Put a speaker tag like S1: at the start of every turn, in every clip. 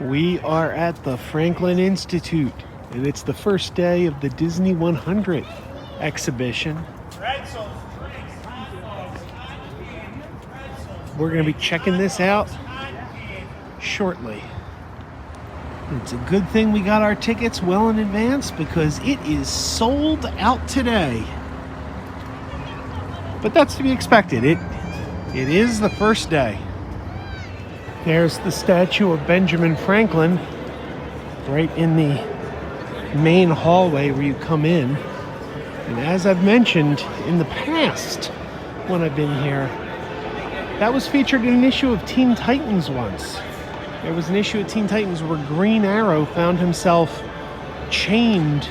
S1: We are at the Franklin Institute, and it's the first day of the Disney 100 exhibition. We're going to be checking this out shortly. It's a good thing we got our tickets well in advance because it is sold out today. But that's to be expected. It is the first day. There's the statue of Benjamin Franklin right in the main hallway where you come in. And as I've mentioned in the past when I've been here, that was featured in an issue of Teen Titans once. There was an issue of Teen Titans where Green Arrow found himself chained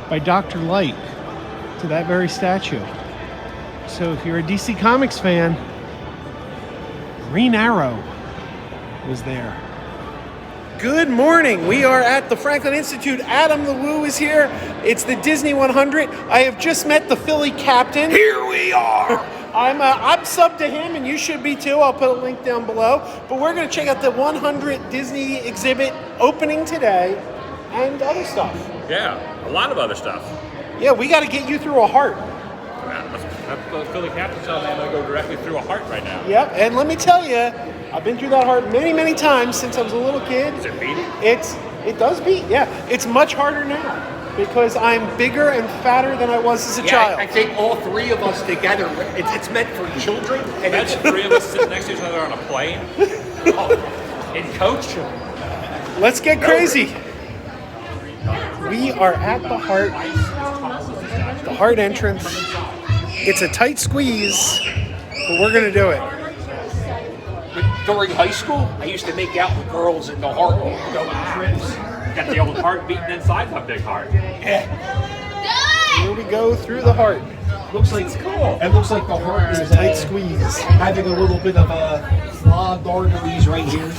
S1: by Dr. Light to that very statue. So if you're a DC Comics fan, Green Arrow was there. Good morning. We are at the Franklin Institute. Adam the Woo is here. It's the Disney 100. I have just met the Philly captain.
S2: Here we are.
S1: I'm sub to him, and you should be too. I'll put a link down below. But we're going to check out the 100 Disney exhibit opening today and other stuff.
S2: Yeah, a lot of other stuff.
S1: Yeah, we got to get you through a heart.
S2: That's the Philly captain telling me I'm going to go directly through a heart right now.
S1: Yep, and let me tell you, I've been through that heart many, many times since I was a little kid.
S2: Is it beating?
S1: It does beat, yeah. It's much harder now because I'm bigger and fatter than I was as a child.
S3: I think all three of us together, it's meant for children. And
S2: Imagine three of us sitting next to each other on a plane. In coach.
S1: Let's get crazy. We are at the heart entrance. It's a tight squeeze, but we're going to do it.
S3: During high school, I used to make out with girls in the heart on go trips.
S2: Got the old heart beating inside that big heart.
S3: Yeah.
S1: Here we go through the heart.
S3: Looks like cool. It looks like the heart is
S1: Tight squeeze.
S3: having a little bit of clogged arteries right here.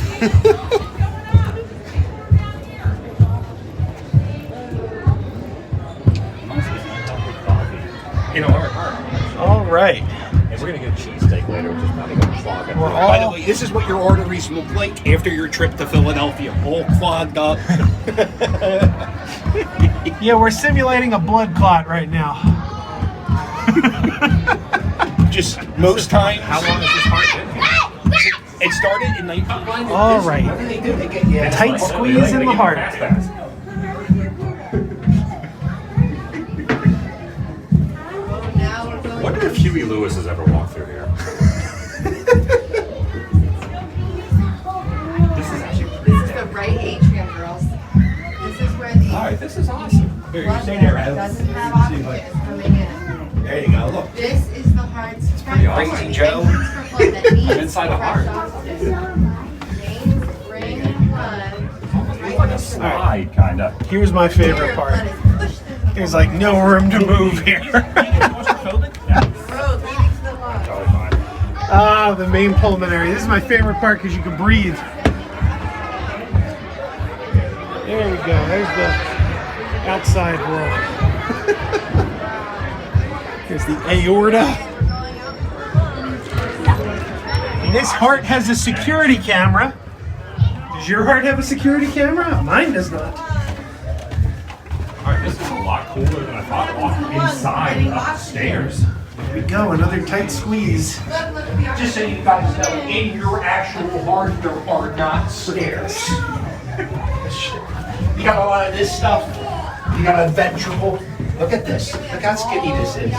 S2: In our heart.
S1: All right.
S2: And we're going to get a cheesesteak later, which is probably going to clog it.
S3: By the way, this is what your arteries look like after your trip to Philadelphia, all clogged up.
S1: Yeah, we're simulating a blood clot right now.
S3: Just most times.
S2: How long has this heart been?
S3: It started in 1990.
S1: All right.
S3: What do they do? They get you.
S1: Tight squeeze in the heart.
S2: Wonder if Huey Lewis has ever walked through here. This is actually pretty
S4: This is the right atrium, girls. This is where the
S2: Alright, this is awesome.
S3: Here, you
S4: blood
S3: stay there,
S4: vessel
S3: Adam.
S4: doesn't have oxygen. It's coming in.
S3: There you go. Look.
S4: This is the heart's
S2: pretty awesome.
S3: Crazy Joe.
S2: I'm inside a heart.
S4: Veins bring in blood.
S2: It's like a slide, kind of.
S1: Here's my favorite part. There's like no room to move here. Ah, the main pulmonary. This is my favorite part because you can breathe. There we go. There's the outside world. Here's the aorta. And this heart has a security camera. Does your heart have a security camera? Mine does not.
S2: Alright, this is a lot cooler than I thought. Walking inside upstairs.
S1: Here we go, another tight squeeze.
S3: Just so you guys know, in your actual heart, there are not stairs. You got a lot of this stuff. You got a ventricle. Look at this. Look how skinny this is.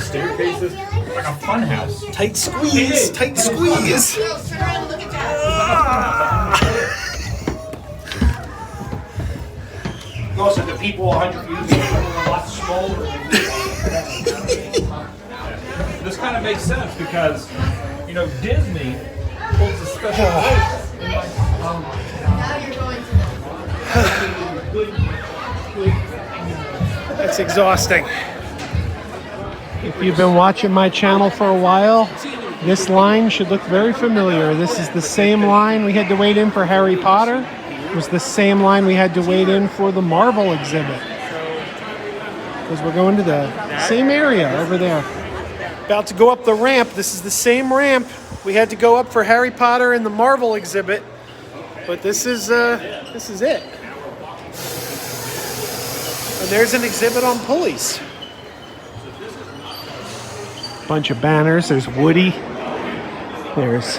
S2: Staircases. Like a fun house.
S1: Tight squeeze, tight squeeze.
S3: Also, the people 100 years ago were a lot smaller than we are.
S2: This kind of makes sense because, you know, Disney holds a special place in my
S4: Now you're going to
S1: That's exhausting. If you've been watching my channel for a while, this line should look very familiar. This is the same line we had to wait in for Harry Potter. It was the same line we had to wait in for the Marvel exhibit. Because we're going to the same area over there. About to go up the ramp. This is the same ramp we had to go up for Harry Potter and the Marvel exhibit. But this is it. And there's an exhibit on pulleys. Bunch of banners. There's Woody. There's,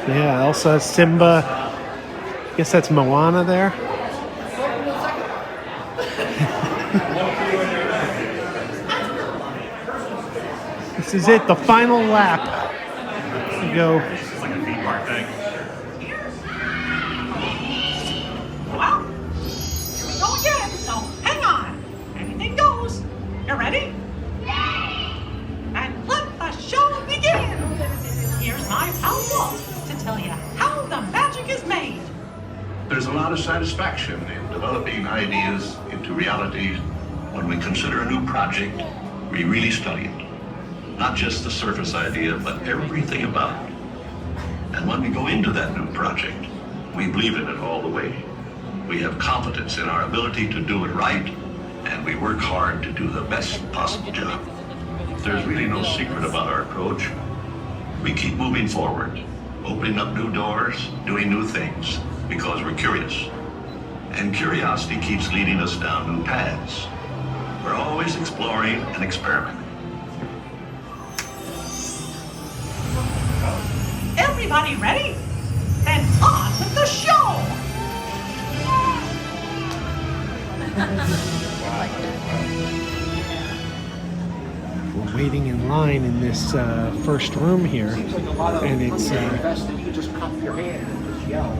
S1: yeah, Elsa, Simba. I guess that's Moana there. This is it, the final lap. You go.
S2: It's like a theme park thing.
S5: Well, here we go again, so hang on. Anything goes. You ready? And let the show begin. Here's my pal Walt to tell you how the magic is made.
S6: There's a lot of satisfaction in developing ideas into reality. When we consider a new project, we really study it. Not just the surface idea, but everything about it. And when we go into that new project, we believe in it all the way. We have confidence in our ability to do it right, and we work hard to do the best possible job. There's really no secret about our approach. We keep moving forward, opening up new doors, doing new things, because we're curious. And curiosity keeps leading us down new paths. We're always exploring and experimenting.
S5: Everybody ready? Then on with the show!
S1: We're waiting in line in this first room here, and it's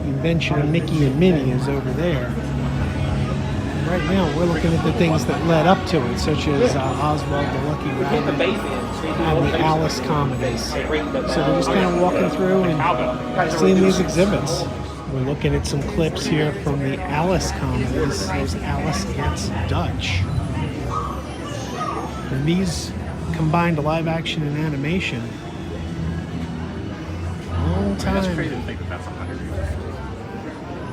S1: Invention of Mickey and Minnie is over there. Right now, we're looking at the things that led up to it, such as Oswald the Lucky Rabbit and the Alice comedies. So we're just kind of walking through and seeing these exhibits. We're looking at some clips here from the Alice comedies. There's Alice Gets Dutch. And these combined live action and animation. Long time.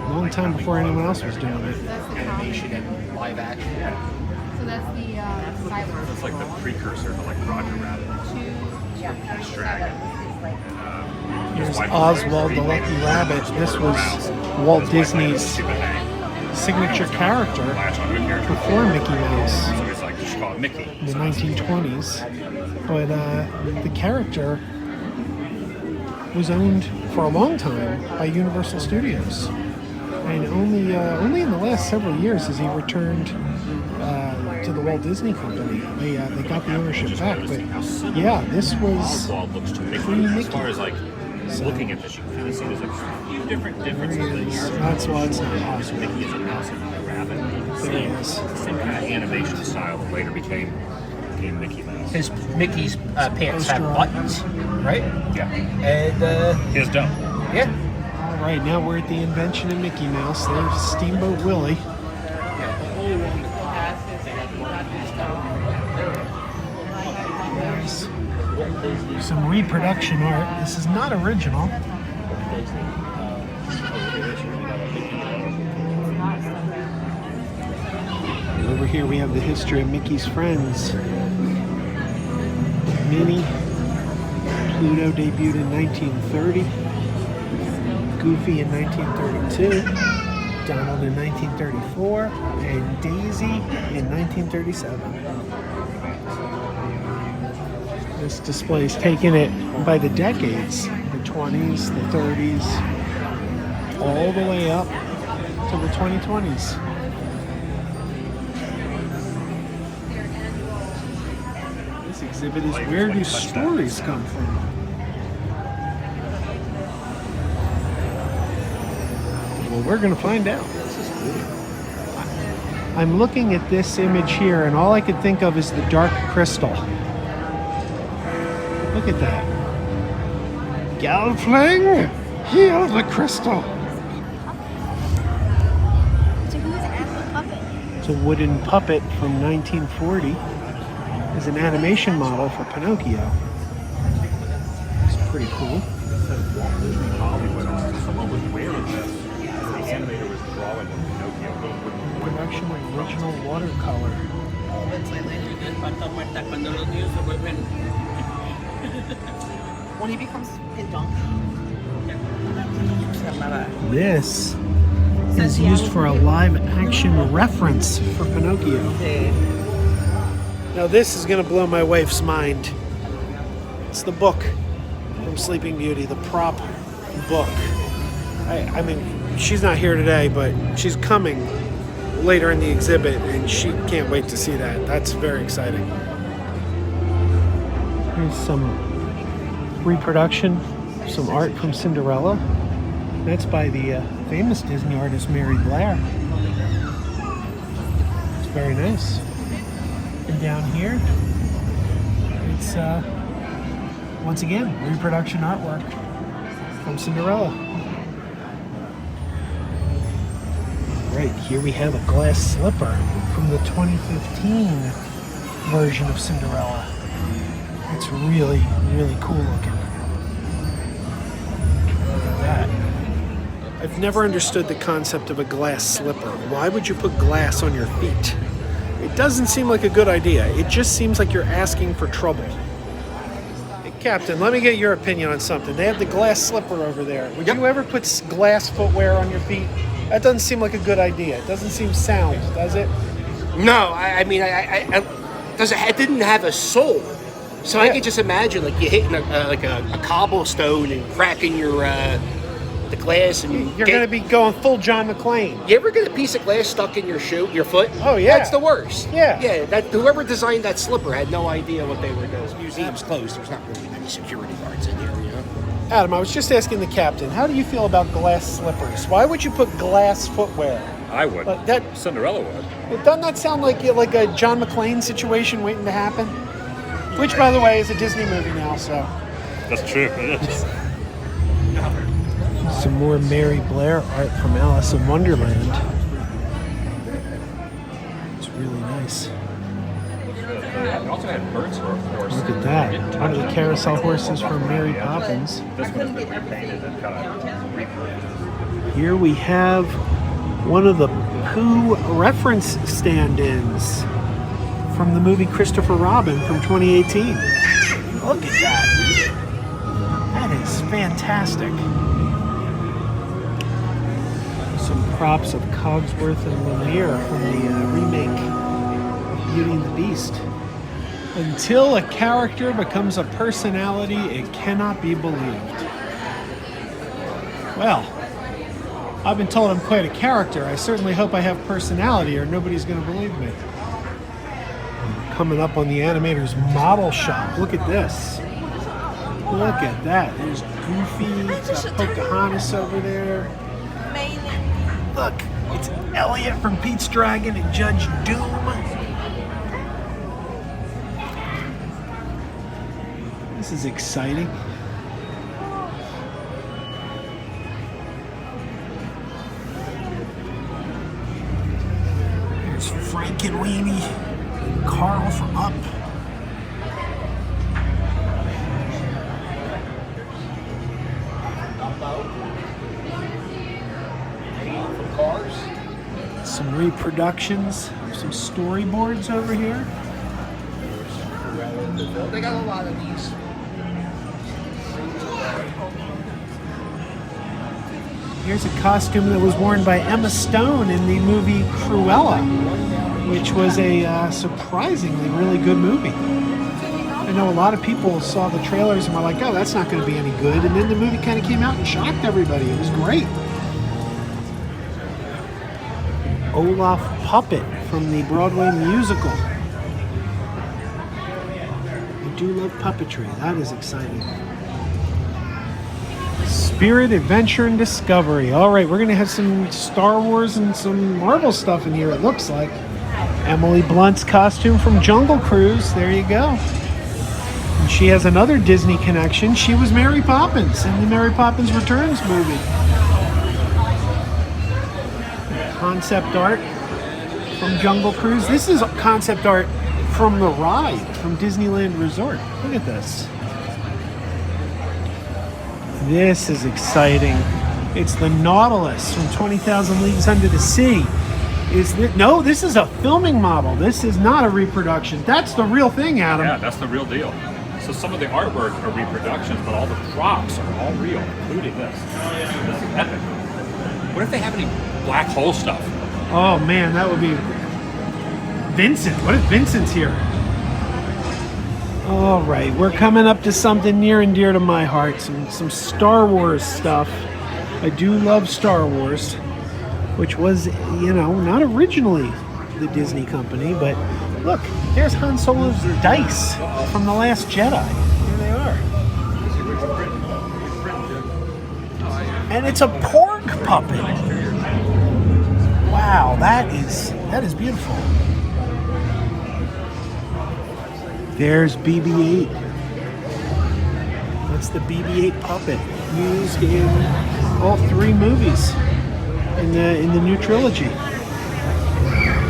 S1: Long time before anyone else was doing it.
S3: Animation and live action.
S4: So that's the silence.
S2: It's like the precursor to like Roger Rabbit.
S1: Here's Oswald the Lucky Rabbit. This was Walt Disney's signature character before Mickey Mouse
S2: So it's like, just call it Mickey.
S1: in the 1920s. But the character was owned for a long time by Universal Studios. And only in the last several years has he returned to the Walt Disney Company. They got the ownership back, but yeah, this was
S2: Oswald looks to Mickey.
S1: pre-Mickey.
S2: As far as like looking at this, you can kind of see there's a few different differences.
S1: That's why it's not
S2: So
S1: awesome.
S2: Mickey is a mouse and not a rabbit.
S1: There he is.
S2: Same kind of animation style that later became Mickey Mouse.
S3: His Mickey's pants have buttons, right?
S2: Yeah.
S3: And
S2: His don't.
S3: yeah,
S1: All right, now we're at the Invention of Mickey Mouse. There's Steamboat Willie. There's some reproduction art. This is not original. Over here we have the history of Mickey's friends. Minnie. Pluto debuted in 1930. Goofy in 1932. Donald in 1934. And Daisy in 1937. This display is taking it by the decades. The 20s, the 30s, all the way up to the 2020s. This exhibit is Where Do Stories Come From? Well, we're going to find out. I'm looking at this image here, and all I could think of is the Dark Crystal. Look at that. Gelfling, heal the crystal.
S7: So who's Apple Puppet?
S1: It's a wooden puppet from 1940. As an animation model for Pinocchio. It's pretty cool.
S2: Someone was wearing this. The animator was drawing Pinocchio.
S1: Production of original watercolor.
S4: When he becomes a donkey.
S1: This is used for a live action reference for Pinocchio. Now this is going to blow my wife's mind. It's the book from Sleeping Beauty, the prop book. I mean, she's not here today, but she's coming later in the exhibit, and she can't wait to see that. That's very exciting. Here's some reproduction, some art from Cinderella. That's by the famous Disney artist Mary Blair. It's very nice. And down here, it's once again reproduction artwork from Cinderella. Right here we have a glass slipper from the 2015 version of Cinderella. It's really, really cool looking. Look at that. I've never understood the concept of a glass slipper. Why would you put glass on your feet? It doesn't seem like a good idea. It just seems like you're asking for trouble. Hey, Captain, let me get your opinion on something. They have the glass slipper over there. Would you ever put glass footwear on your feet? That doesn't seem like a good idea. It doesn't seem sound, does it?
S3: No, I mean, it didn't have a sole. So I can just imagine, like, you hitting a cobblestone and cracking the glass, and
S1: you're going to be going full John McClane.
S3: You ever get a piece of glass stuck in your foot?
S1: Oh yeah,
S3: that's the worst.
S1: Yeah.
S3: Whoever designed that slipper had no idea what they were doing. The museum's closed. There's not really many security guards in here, you know.
S1: Adam, I was just asking the captain, how do you feel about glass slippers? Why would you put glass footwear?
S2: I would. Cinderella would.
S1: Doesn't that sound like a John McClane situation waiting to happen? Which, by the way, is a Disney movie now, so.
S2: That's true. It is.
S1: Some more Mary Blair art from Alice in Wonderland. It's really nice.
S2: It also had birds for a horse.
S1: Look at that. One of the carousel horses from Mary Poppins.
S2: This one has been repainted and kind of reprinted.
S1: Here we have one of the Pooh reference stand-ins from the movie Christopher Robin from 2018. Look at that. That is fantastic. Some props of Cogsworth and Lemire from the remake of Beauty and the Beast. Until a character becomes a personality, it cannot be believed. Well, I've been told I'm quite a character. I certainly hope I have personality, or nobody's going to believe me. Coming up on the animator's model shop. Look at this. Look at that. There's Goofy. Got Pocahontas over there. Look, it's Elliot from Pete's Dragon and Judge Doom. This is exciting. There's Frank and Weenie and Carl from Up. Some reproductions, some storyboards over here.
S3: They got a lot of these.
S1: Here's a costume that was worn by Emma Stone in the movie Cruella, which was a surprisingly really good movie. I know a lot of people saw the trailers and were like, oh, that's not going to be any good. And then the movie kind of came out and shocked everybody. It was great. Olaf Puppet from the Broadway musical. I do love puppetry. That is exciting. Spirit, Adventure, and Discovery. All right, we're going to have some Star Wars and some Marvel stuff in here, it looks like. Emily Blunt's costume from Jungle Cruise. There you go. And she has another Disney connection. She was Mary Poppins in the Mary Poppins Returns movie. Concept art from Jungle Cruise. This is concept art from the ride from Disneyland Resort. Look at this. This is exciting. It's the Nautilus from 20,000 Leagues Under the Sea. No, this is a filming model. This is not a reproduction. That's the real thing, Adam.
S2: Yeah, that's the real deal. So some of the artwork are reproductions, but all the props are all real, including this. This is epic. What if they have any black hole stuff?
S1: Oh man, that would be Vincent. What if Vincent's here? All right, we're coming up to something near and dear to my heart. Some Star Wars stuff. I do love Star Wars, which was, you know, not originally the Disney company, but look, there's Han Solo's dice from The Last Jedi. Here they are. And it's a porg puppet. Wow, that is beautiful. There's BB-8. That's the BB-8 puppet used in all 3 movies in the new trilogy.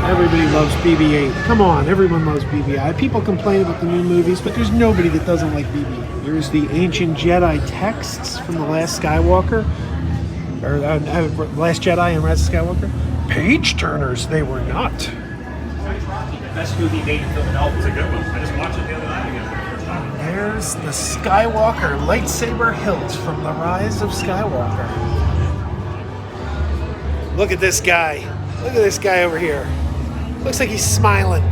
S1: Everybody loves BB-8. Come on, everyone loves BB-8. People complain about the new movies, but there's nobody that doesn't like BB-8. Here's the ancient Jedi texts from The Last Skywalker, or Last Jedi and Rise of Skywalker. Page turners, they were not.
S2: Best movie made in Philadelphia. It's a good one. I just watched it the other night again for the first time.
S1: There's the Skywalker lightsaber hilt from The Rise of Skywalker. Look at this guy. Look at this guy over here. Looks like he's smiling.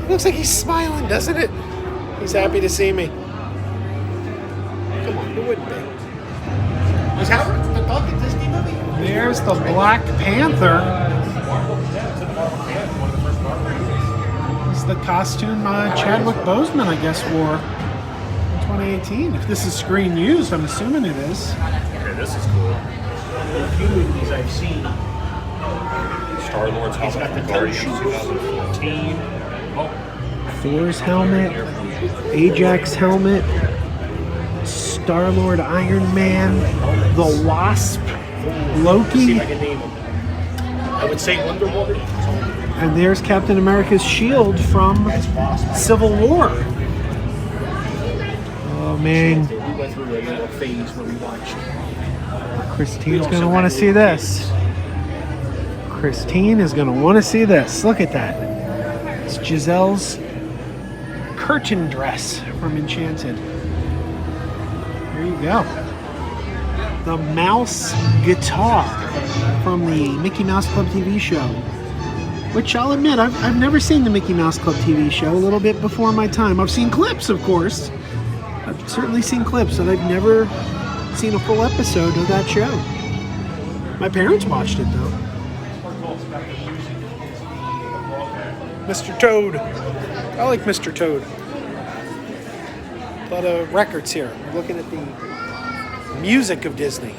S1: Looks like he's smiling, doesn't it? He's happy to see me. Come on, who wouldn't be?
S3: Was Howard the dog in Disney movie?
S1: There's the Black Panther. This is the costume Chadwick Boseman, I guess, wore in 2018. If this is screen used, I'm assuming it is.
S2: Okay, this is cool.
S3: A few movies I've seen.
S2: Star-Lord's helmet from Guardians 2014. Oh,
S1: Thor's helmet, Ajax helmet, Star-Lord, Iron Man, the Wasp, Loki,
S3: See if I can name them. I would say Wonder Woman.
S1: and there's Captain America's shield from Civil War. Oh man,
S3: We went through a little phase where we watched.
S1: Christine's gonna want to see this. Christine is gonna want to see this. Look at that. It's Giselle's curtain dress from Enchanted. There you go. The mouse guitar from the Mickey Mouse Club TV show. Which I'll admit, I've never seen the Mickey Mouse Club TV show, a little bit before my time. I've seen clips, of course. I've certainly seen clips, but I've never seen a full episode of that show. My parents watched it, though. Mr. Toad. I like Mr. Toad. A lot of records here. We're looking at the music of Disney.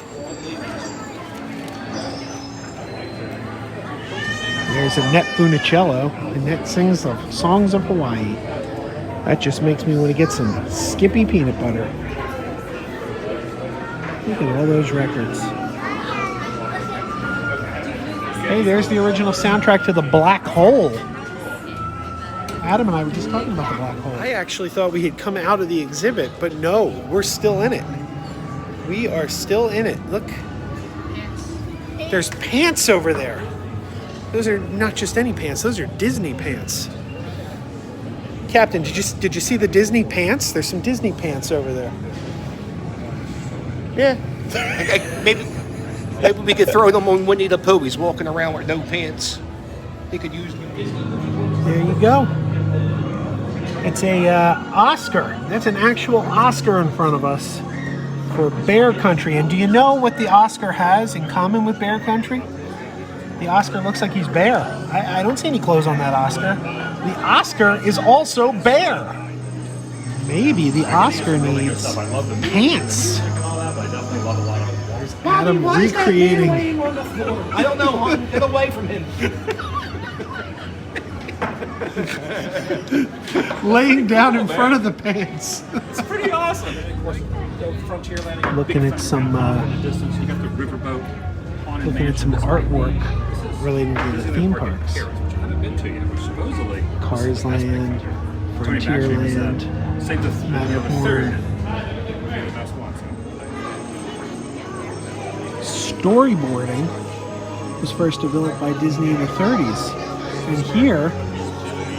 S1: There's Annette Funicello. Annette sings the songs of Hawaii. That just makes me want to get some Skippy peanut butter. Look at all those records. Hey, there's the original soundtrack to The Black Hole. Adam and I were just talking about The Black Hole. I actually thought we had come out of the exhibit, but no, we're still in it. We are still in it. Look. There's pants over there. Those are not just any pants, those are Disney pants. Captain, did you see the Disney pants? There's some Disney pants over there.
S3: Yeah. Maybe we could throw them on Winnie the Pooh. He's walking around with no pants. He could use them.
S1: There you go. It's a Oscar. That's an actual Oscar in front of us for Bear Country. And do you know what the Oscar has in common with Bear Country? The Oscar looks like he's bear. I don't see any clothes on that Oscar. The Oscar is also bear. Maybe the Oscar needs pants. There's Adam recreating.
S3: I don't know. Get away from him.
S1: Laying down in front of the pants.
S2: it's pretty awesome. And of course, Frontier Landing.
S1: Looking at some,
S2: in the distance, you got the riverboat.
S1: looking at some artwork relating to the theme parks.
S2: Which I haven't been to yet, which supposedly
S1: Cars Land, Frontier Land,
S2: same the
S1: Matterhorn.
S2: the best one.
S1: Storyboarding was first developed by Disney in the 30s. And here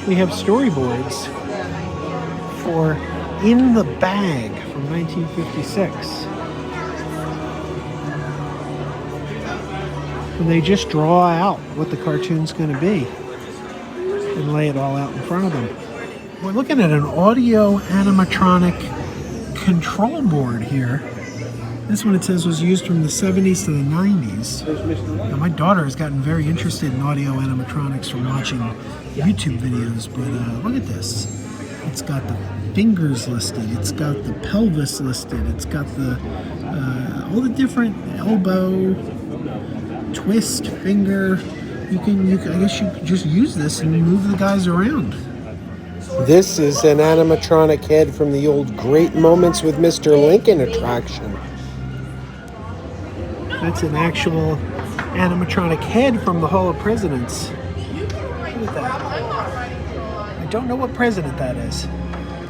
S1: we have storyboards for in the Bag from 1956. And they just draw out what the cartoon's going to be and lay it all out in front of them. We're looking at an audio animatronic control board here. This one, it says, was used from the 70s to the 90s. Now, my daughter has gotten very interested in audio animatronics from watching YouTube videos, but look at this. It's got the fingers listed, it's got the pelvis listed, it's got the all the different elbow, twist, finger. I guess you could just use this and move the guys around. This is an animatronic head from the old Great Moments with Mr. Lincoln attraction. That's an actual animatronic head from the Hall of Presidents. Look at that. I don't know what president that is.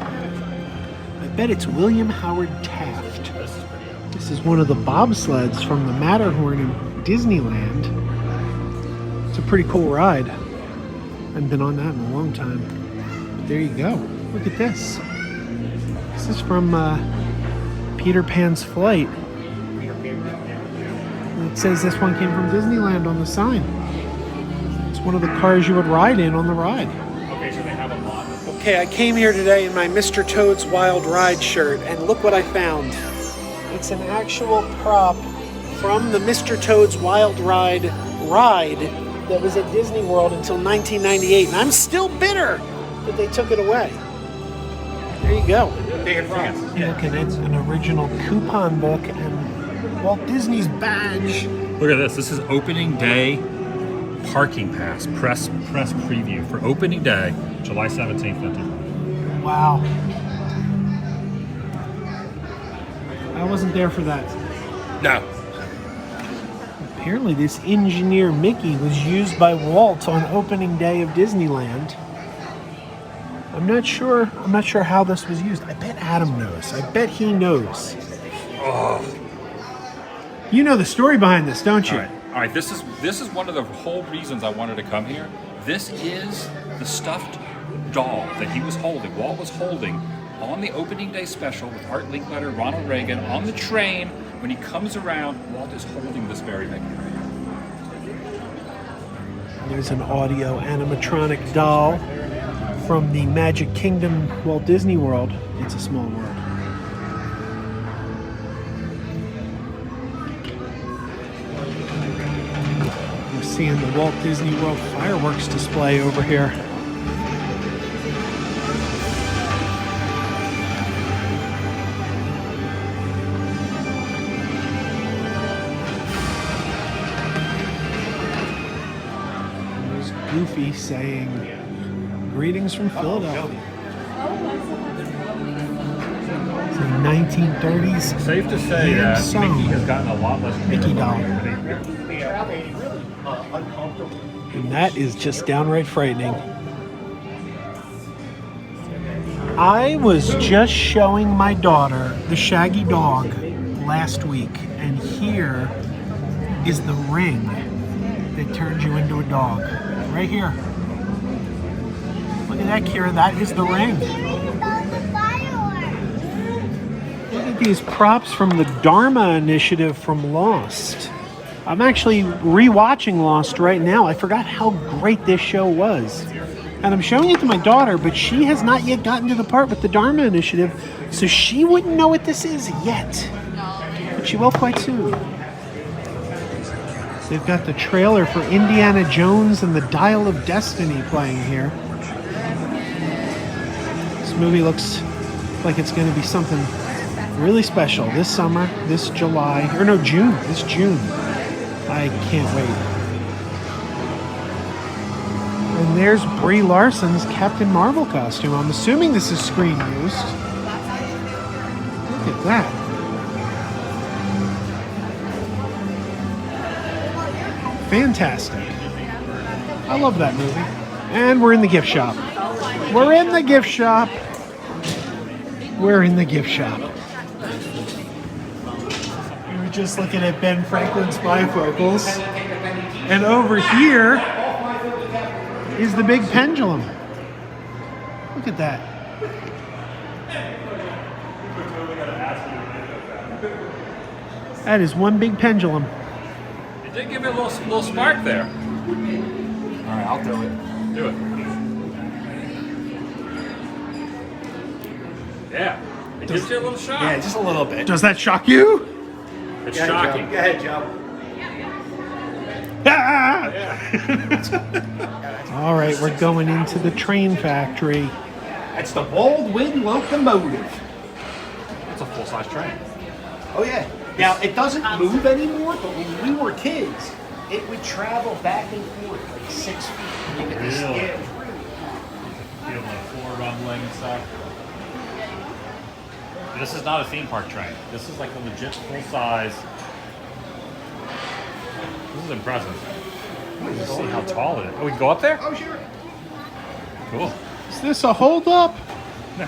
S1: I bet it's William Howard Taft. This is one of the bobsleds from the Matterhorn in Disneyland. It's a pretty cool ride. I haven't been on that in a long time. But there you go. Look at this. This is from Peter Pan's Flight. And it says this one came from Disneyland on the sign. It's one of the cars you would ride in on the ride.
S2: Okay, so they have a lot.
S1: Okay, I came here today in my Mr. Toad's Wild Ride shirt, and look what I found. It's an actual prop from the Mr. Toad's Wild Ride that was at Disney World until 1998, and I'm still bitter that they took it away. There you go.
S2: Big in France.
S1: Looking at an original coupon book and Walt Disney's badge.
S2: Look at this. This is opening day parking pass, press preview for opening day, July 17th, 19.
S1: Wow. I wasn't there for that.
S3: No.
S1: Apparently this engineer Mickey was used by Walt on opening day of Disneyland. I'm not sure how this was used. I bet Adam knows. I bet he knows.
S2: Oh.
S1: You know the story behind this, don't you?
S2: All right. This is one of the whole reasons I wanted to come here. This is the stuffed doll that Walt was holding on the opening day special with Art Linkletter, Ronald Reagan on the train. When he comes around, Walt is holding this very Mickey.
S1: There's an audio animatronic doll from the Magic Kingdom Walt Disney World. It's a Small World. We're seeing the Walt Disney World fireworks display over here. There's Goofy saying, "Greetings from Philadelphia." It's a 1930s
S2: Safe to say that
S1: song.
S2: Mickey has gotten a lot less
S1: Mickey doll.
S2: Uncomfortable.
S1: And that is just downright frightening. I was just showing my daughter the Shaggy Dog last week, and here is the ring that turns you into a dog. Right here. Look at that, Kira. That is the ring. Look at these props from the Dharma Initiative from Lost. I'm actually rewatching Lost right now. I forgot how great this show was. And I'm showing it to my daughter, but she has not yet gotten to the part with the Dharma Initiative, so she wouldn't know what this is yet. But she will quite soon. They've got the trailer for Indiana Jones and the Dial of Destiny playing here. This movie looks like it's going to be something really special this summer, this July, or no, June, this June. I can't wait. And there's Brie Larson's Captain Marvel costume. I'm assuming this is screen used. Look at that. Fantastic. I love that movie. And we're in the gift shop. We're in the gift shop. We're in the gift shop. We were just looking at Ben Franklin's bifocals. And over here is the big pendulum. Look at that. That is one big pendulum.
S2: It did give me a little spark there.
S3: All right, I'll do it.
S2: Do it. Yeah. It gives you a little shock.
S3: Yeah, just a little bit.
S1: Does that shock you?
S2: It's shocking.
S3: Go ahead, Joe.
S1: Ah! All right, we're going into the train factory.
S3: That's the Baldwin locomotive.
S2: It's a full-size train.
S3: Oh yeah. Now it doesn't move anymore, but when we were kids, it would travel back and forth like 6 feet. I mean, it's-
S2: Really?
S3: yeah, it was really
S2: Feel the floor rumbling and stuff. This is not a theme park train. This is like a legit full-size. This is impressive. Let's see how tall it is. Oh, we can go up there?
S3: Oh sure.
S2: Cool.
S1: Is this a holdup?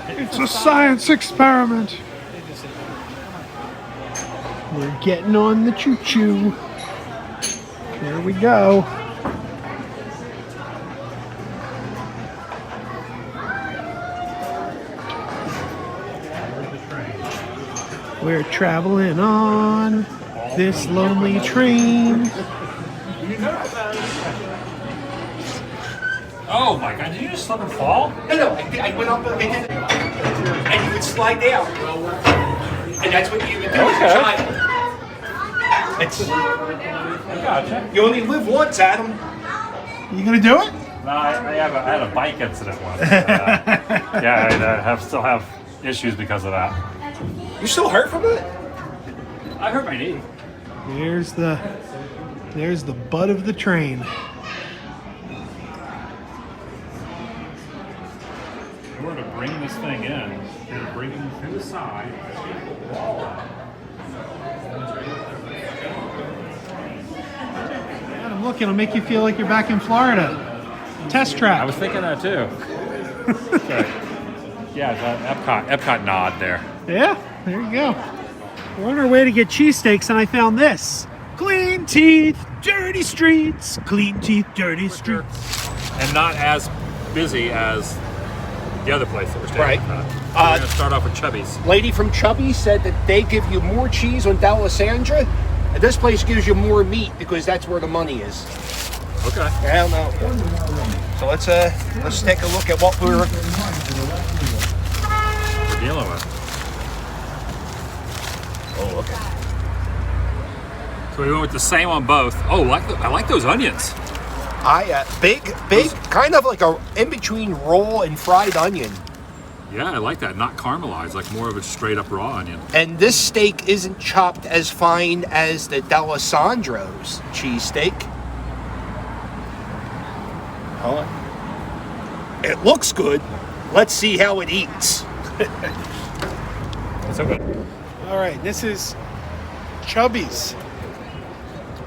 S1: It's a science experiment. We're getting on the choo-choo. Here we go. We're traveling on this lonely train.
S2: Oh my god, did you just slip and fall?
S3: No, I went up and did it. And you would slide down. And that's what you would do as a child. It's,
S2: I gotcha.
S3: you only live once, Adam.
S1: You gonna do it?
S2: No, I had a bike incident once. Yeah, I still have issues because of that.
S3: You still hurt from it?
S2: I hurt my knee.
S1: There's the butt of the train.
S2: In order to bring this thing in, you're going to bring him through the side.
S1: Adam, look, it'll make you feel like you're back in Florida. Test track.
S2: I was thinking that too. Okay. Yeah, the Epcot nod there.
S1: Yeah, there you go. We're on our way to get cheesesteaks, and I found this. Clean teeth, dirty streets. Clean teeth, dirty streets.
S2: And not as busy as the other place that we're staying
S3: Right.
S2: at. We're going to start off with Chubby's.
S3: Lady from Chubby said that they give you more cheese on Dalessandro, and this place gives you more meat because that's where the money is.
S2: Okay.
S3: I don't know. So let's take a look at what we're
S2: Dealing with.
S3: Oh, okay.
S2: So we went with the same on both. Oh, I like those onions.
S3: Big, kind of like a in between roll and fried onion.
S2: Yeah, I like that. Not caramelized, like more of a straight up raw onion.
S3: And this steak isn't chopped as fine as the Dalessandro's cheesesteak. Huh? It looks good. Let's see how it eats.
S2: It's so good.
S1: All right, this is Chubby's.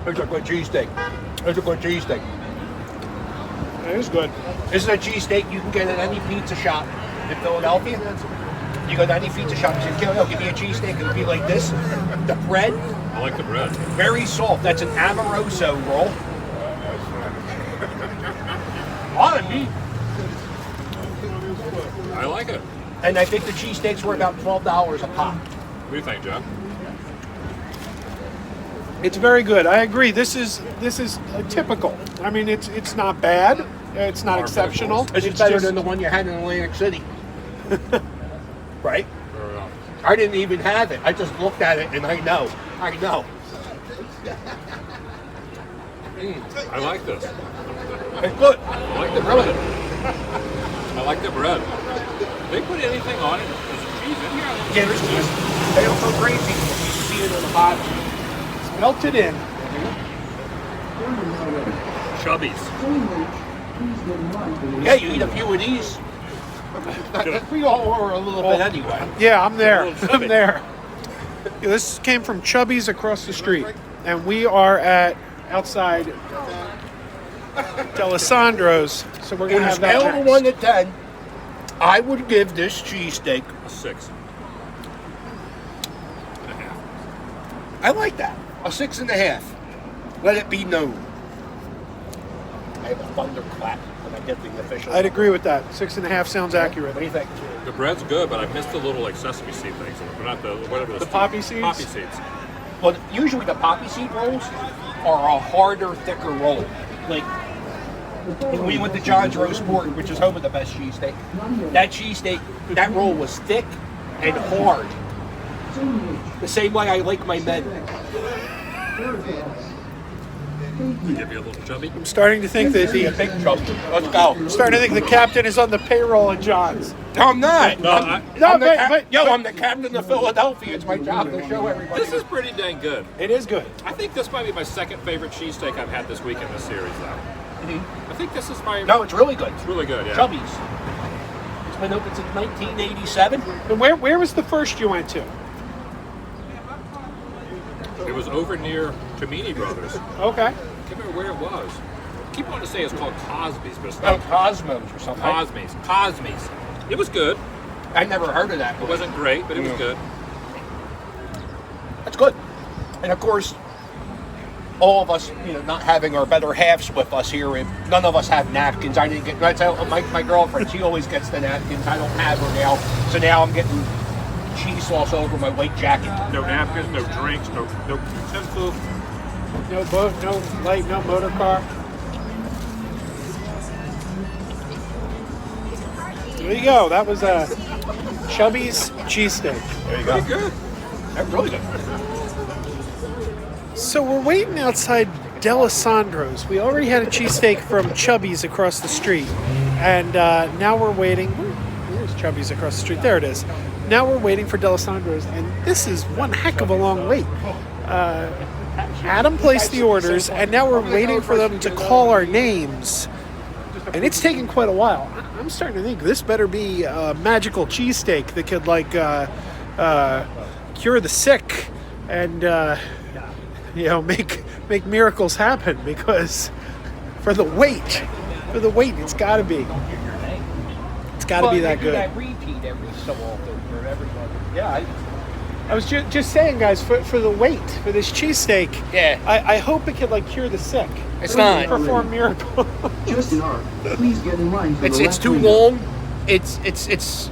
S3: It's a good cheesesteak. It's a good cheesesteak.
S1: It is good.
S3: This is a cheesesteak you can get at any pizza shop in Philadelphia. You go to any pizza shop and say, "Yo, give me a cheesesteak." It'll be like this. The bread,
S2: I like the bread.
S3: very soft. That's an Amoroso roll. A lot of meat.
S2: I like it.
S3: And I think the cheesesteaks were about $12 a pop.
S2: What do you think, Jeff?
S1: It's very good. I agree. This is typical. I mean, it's not bad. It's not exceptional.
S3: It's better than the one you had in Atlantic City. Right? I didn't even have it. I just looked at it and I know.
S2: I like this.
S3: It's good.
S2: I like the bread. I like the bread. They put anything on it? There's cheese in here?
S3: Yeah, there's cheese. They don't go crazy. You see it on the bottom.
S1: It's melted in.
S2: Chubby's.
S3: Yeah, you eat a few of these. We all are a little bit anyway.
S1: Yeah, I'm there. I'm there. Yeah, this came from Chubby's across the street, and we are outside Dalessandro's. So we're
S3: On
S1: gonna
S3: a
S1: have that
S3: scale of
S1: next.
S3: 1 to 10, I would give this cheesesteak.
S2: A 6.
S3: I like that. A 6.5. Let it be known. I have a thunderclap. when I get the official.
S1: I'd agree with that. 6.5 sounds accurate.
S3: What do you think?
S2: The bread's good, but I missed the little like sesame seed things. But not the whatever
S1: The poppy seeds?
S2: Poppy seeds.
S3: Well, usually the poppy seed rolls are a harder, thicker roll. Like we went to John's Roast Pork, which is home of the best cheesesteak. That cheesesteak, that roll was thick and hard. The same way I like my men.
S2: Give me a little chubby.
S1: I'm starting to think that
S3: Be a big chub. Let's go.
S1: I'm starting to think the captain is on the payroll at John's.
S3: No, I'm not.
S2: No,
S3: I'm the captain of Philadelphia. It's my job to show everybody.
S2: this is pretty dang good.
S1: It is good.
S2: I think this might be my second favorite cheesesteak I've had this week in this series, though. I think this is my.
S3: No, it's really good.
S2: It's really good. Yeah.
S3: Chubby's. It's been open since 1987.
S1: And where was the first you went to?
S2: It was over near Tomini Brothers.
S1: Okay.
S2: I can't remember where it was. I keep wanting to say it's called Cosby's, but it's
S3: Oh,
S2: not.
S3: Cosmos or something.
S2: Cosby's. It was good.
S3: I never heard of that.
S2: It wasn't great, but it was good.
S3: That's good. And of course, all of us, not having our better halves with us here, and none of us have napkins. I didn't get. I tell my girlfriend, she always gets the napkins. I don't have her now, so now I'm getting cheese sauce over my white jacket.
S2: No napkins, no drinks, no utensils.
S1: No boat, no light, no motor car. There you go. That was a Chubby's cheesesteak.
S3: There you
S2: Pretty good.
S3: That's really good.
S1: So we're waiting outside Dalessandro's. We already had a cheesesteak from Chubby's across the street. And now we're waiting. Where's Chubby's across the street? There it is. Now we're waiting for Dalessandro's. And this is one heck of a long wait. Adam placed the orders, and now we're waiting for them to call our names. And it's taking quite a while. I'm starting to think this better be a magical cheesesteak that could, cure the sick and, make miracles happen. Because for the wait, it's got to be. It's got to be that good.
S3: That repeat every so often for everybody. Yeah.
S1: I was just saying, guys, for the wait for this cheesesteak,
S3: Yeah.
S1: I hope it could cure the sick.
S3: It's not.
S1: Perform miracles.
S8: Just an hour. Please get in line for
S3: It's
S8: the
S3: it's
S8: last
S3: too
S8: window.
S3: long. It's it's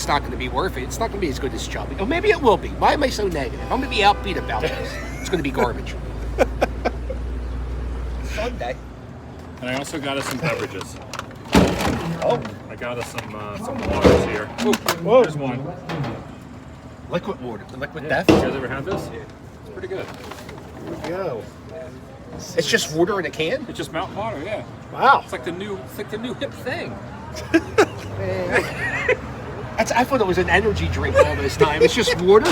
S3: not going to be worth it. It's not going to be as good as Chubby. Or maybe it will be. Why am I so negative? I'm going to be upbeat about this. It's going to be garbage. Sunday.
S2: And I also got us some beverages.
S3: Oh,
S2: I got us some waters here. Ooh,
S1: Whoa.
S2: there's one.
S3: liquid water. Liquid death.
S2: You guys ever had this? It's pretty good.
S1: Go.
S3: It's just water in a can.
S2: It's just mountain water, yeah.
S1: Wow.
S2: It's like the new hip thing.
S3: I thought it was an energy drink all this time. It's just water.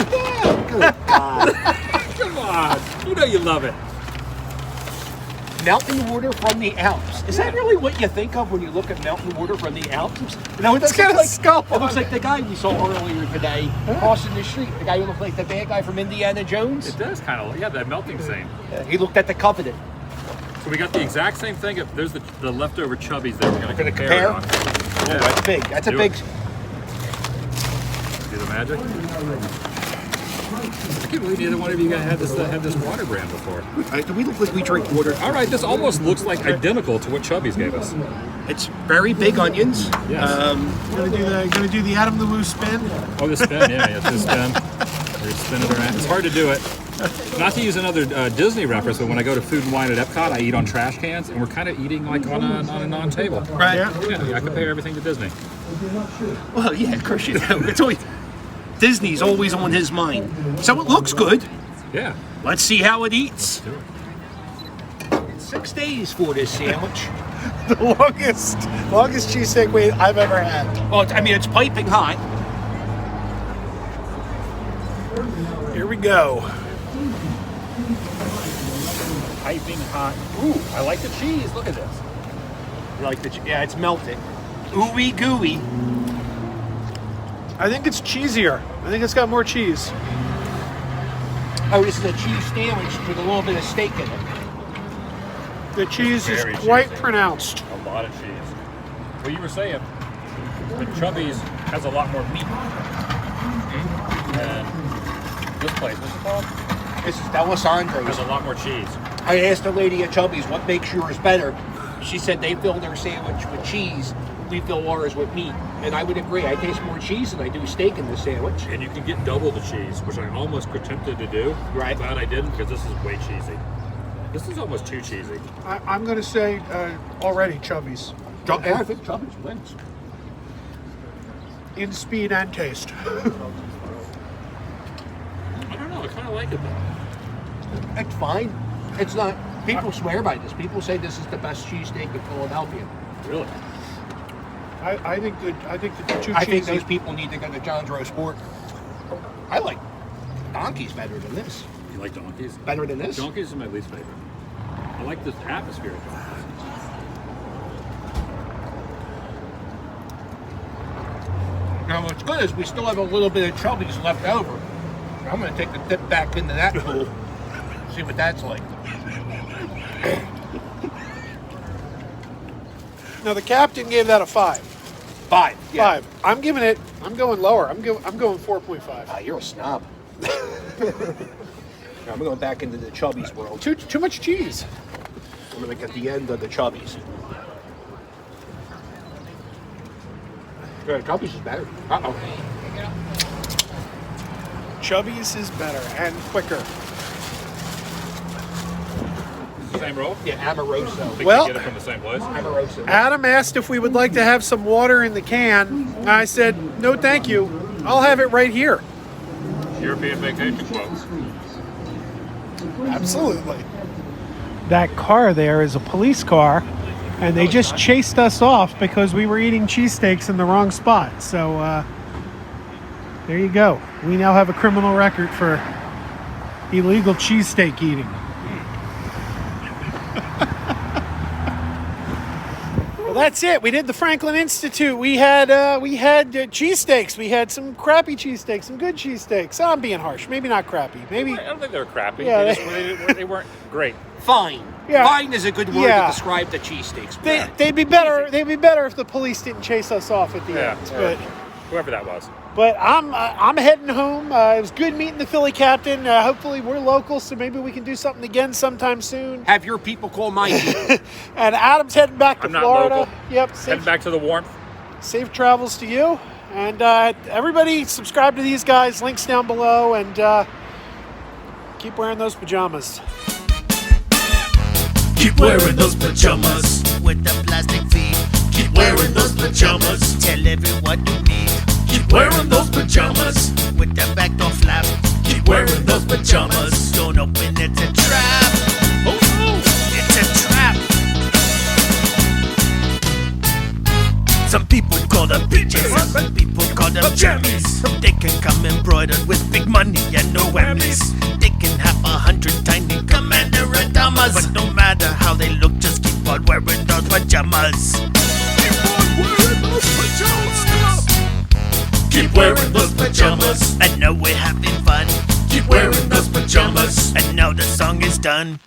S3: Good God.
S2: Come on, you know you love it.
S3: Mountain water from the Alps. Is that really what you think of when you look at mountain water from the Alps? No,
S1: It's got a skull
S3: It looks like the guy we saw earlier today crossing the street. The guy who looked like the bad guy from Indiana Jones.
S2: It does kind of, that melting thing.
S3: He looked at the Covenant.
S2: So we got the exact same thing. There's the leftover Chubbies there. We're
S3: Gonna
S2: compare.
S3: compare?
S2: It on.
S3: Oh, that's big. That's a
S2: Do
S3: big.
S2: it. See the magic? I can't believe neither one of you guys had this water brand before.
S3: Do we look like we drink water?
S2: All right, this almost looks like identical to what Chubby's gave us.
S3: It's very big onions.
S2: Yes.
S1: Gonna do the Adam the Woo spin.
S2: Oh, the spin, yeah, it's the spin. Or spin it around. It's hard to do it. Not to use another Disney reference, but when I go to Food and Wine at Epcot, I eat on trash cans, and we're kind of eating like on a non-table.
S3: Right.
S2: Yeah, I compare everything to Disney.
S3: Well, yeah, of course you do. It's always Disney's always on his mind. So it looks good.
S2: Yeah.
S3: Let's see how it eats.
S2: Do it.
S3: 6 days for this sandwich.
S1: The longest cheesesteak wait I've ever had.
S3: Well, it's piping hot.
S1: Here we go.
S3: Piping hot. Ooh, I like the cheese. Look at this. I like the cheese. Yeah, it's melted. Ooey gooey.
S1: I think it's cheesier. I think it's got more cheese.
S3: Oh, this is a cheese sandwich with a little bit of steak in it.
S1: The cheese is
S2: Very
S1: quite
S2: cheesy.
S1: pronounced.
S2: A lot of cheese. Well, you were saying, the Chubby's has a lot more meat than this place. What's it called?
S3: This is Dalessandro's.
S2: Has a lot more cheese.
S3: I asked the lady at Chubby's, what makes yours better? She said they fill their sandwich with cheese. We fill ours with meat. And I would agree. I taste more cheese than I do steak in this sandwich.
S2: And you can get double the cheese, which I almost attempted to do.
S3: Right.
S2: Glad I didn't, because this is way cheesy. This is almost too cheesy.
S1: I'm going to say already Chubby's.
S3: I think Chubby's wins.
S1: In speed and taste.
S2: I don't know. I kind of like it though.
S3: It's fine. It's not. People swear by this. People say this is the best cheesesteak in Philadelphia.
S2: Really?
S1: I think the two
S3: I think
S1: cheesy.
S3: those people need to go to John's Roast Pork. I like Donkey's better than this.
S2: You like donkeys?
S3: Better than this?
S2: Donkeys is my least favorite. I like this atmosphere of donkeys.
S3: Now what's good is we still have a little bit of Chubby's left over. I'm going to take the dip back into that pool. See what that's like.
S1: Now the captain gave that a 5.
S3: 5. Yeah.
S1: 5. I'm going lower. I'm going 4.5.
S3: You're a snob. I'm going back into the Chubby's world.
S1: Too much cheese.
S3: I'm going to get the end of the Chubby's. Yeah, Chubby's is better. Uh-oh.
S1: Chubby's is better and quicker.
S2: Same roll?
S3: Yeah, Amoroso.
S2: Think
S1: Well-
S2: you get it from the same place?
S3: Amoroso.
S1: Adam asked if we would like to have some water in the can. I said, no thank you. I'll have it right here.
S2: European vacation quote.
S1: Absolutely. That car there is a police car, and they just chased us off because we were eating cheesesteaks in the wrong spot. So there you go. We now have a criminal record for illegal cheesesteak eating. Well, that's it. We did the Franklin Institute. We had cheesesteaks. We had some crappy cheesesteaks, some good cheesesteaks. I'm being harsh. Maybe not crappy. Maybe.
S2: I don't think they were crappy.
S1: Yeah,
S2: They weren't great.
S3: Fine.
S1: Yeah.
S3: Fine is a good word
S1: Yeah.
S3: to describe the cheesesteaks.
S1: They'd be better. They'd be better if the police didn't chase us off at the
S2: Yeah.
S1: end.
S2: Whoever that was.
S1: But I'm heading home. It was good meeting the Philly captain. Hopefully we're local, so maybe we can do something again sometime soon.
S3: Have your people call my people.
S1: And Adam's heading back to
S2: I'm not
S1: Florida.
S2: local.
S1: Yep.
S2: Heading back to the warmth.
S1: Safe travels to you. And everybody subscribe to these guys. Links down below. And keep wearing those pajamas.
S9: Keep wearing those pajamas with the plastic feet. Keep wearing those pajamas. Tell everyone you meet. Keep wearing those pajamas with the back door flap. Keep wearing those pajamas. Don't open, it's a trap. Oh no, it's a trap. Some people call them PJs, some people call them jammies. They can come embroidered with big money and no whammies. They can have 100 tiny commander Adamas, but no matter how they look, just keep on wearing those pajamas. Keep on wearing those pajamas. Keep wearing those pajamas. And now we're having fun. Keep wearing those pajamas. And now the song is done.